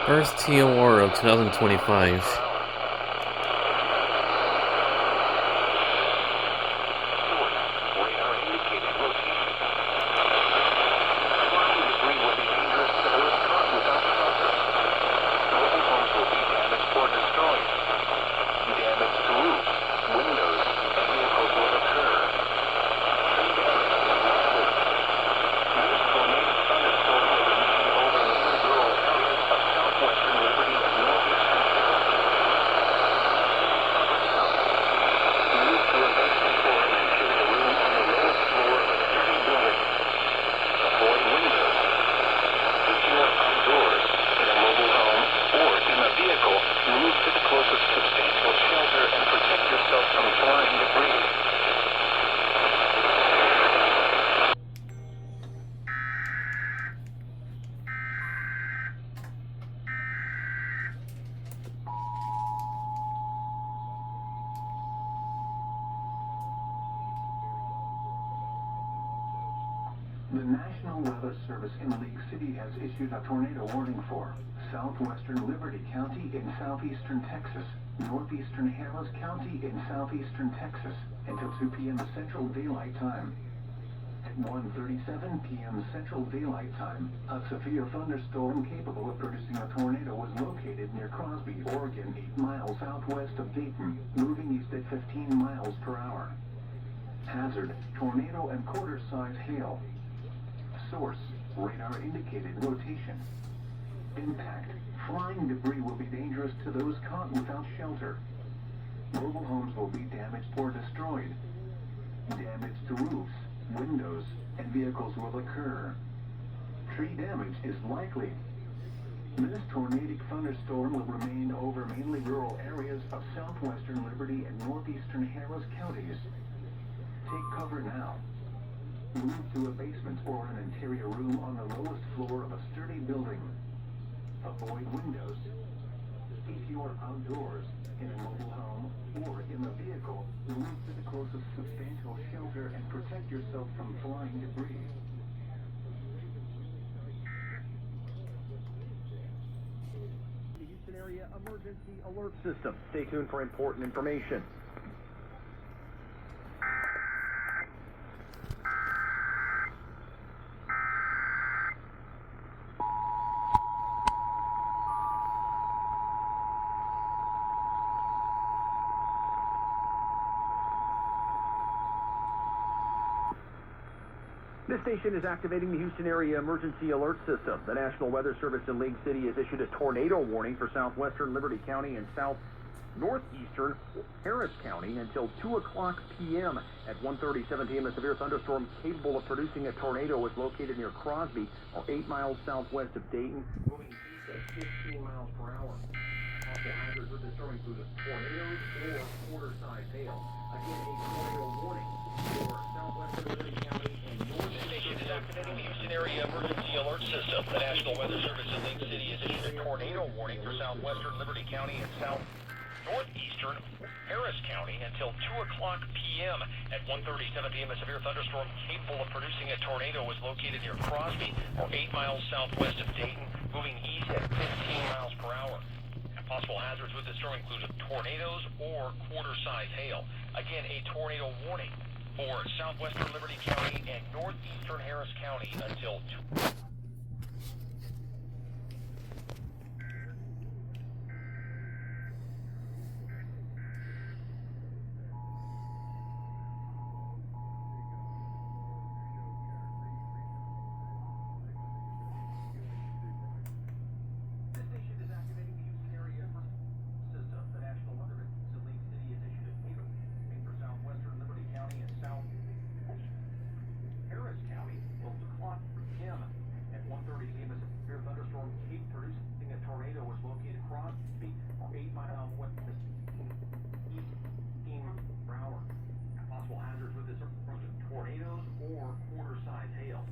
First TOR of 2025. The National Weather Service in League City has issued a tornado warning for southwestern Liberty County in southeastern Texas, northeastern Harris County in southeastern Texas until 2 p.m. Central Daylight Time. At 1:37 p.m. Central Daylight Time, a severe thunderstorm capable of producing a tornado was located near Crosby, Oregon, 8 miles southwest of Dayton, moving east at 15 miles per hour. Hazard: tornado and quarter-size hail. Source: radar indicated rotation. Impact: flying debris will be dangerous to those caught without shelter. Mobile homes will be damaged or destroyed. Damage to roofs, windows, and vehicles will occur. Tree damage is likely. This tornadic thunderstorm will remain over mainly rural areas of southwestern Liberty and northeastern Harris counties. Take cover now. Move to a basement or an interior room on the lowest floor of a sturdy building. Avoid windows. If you are outdoors, in a mobile home, or in a vehicle, move to the closest substantial shelter and protect yourself from flying debris. The Houston Area Emergency Alert System. Stay tuned for important information. This station is activating the Houston Area Emergency Alert System. The National Weather Service in League City has issued a tornado warning for southwestern Liberty County and northeastern Harris County until 2 o'clock p.m. At 1:37 p.m., a severe thunderstorm capable of producing a tornado was located near Crosby, or 8 miles southwest of Dayton, moving east at 15 miles per hour. Possible hazards with this storm include tornadoes or quarter-size hail. Again, a tornado warning for southwestern Liberty County and northeastern. This station is activating the Houston Area Emergency Alert System. The National Weather Service in League City has issued a tornado warning for southwestern Liberty County and northeastern Harris County until 2 o'clock p.m. At 1:37 p.m., a severe thunderstorm capable of producing a tornado was located near Crosby, or 8 miles southwest of Dayton, moving east at 15 miles per hour. Possible hazards with this storm include tornadoes or quarter-size hail. Again, a tornado warning for southwestern Liberty County and northeastern Harris County until 2. Thunderstorm producing a tornado was located across the 8 miles west east 15 per hour. Possible hazards with this tornadoes or quarter-size hail.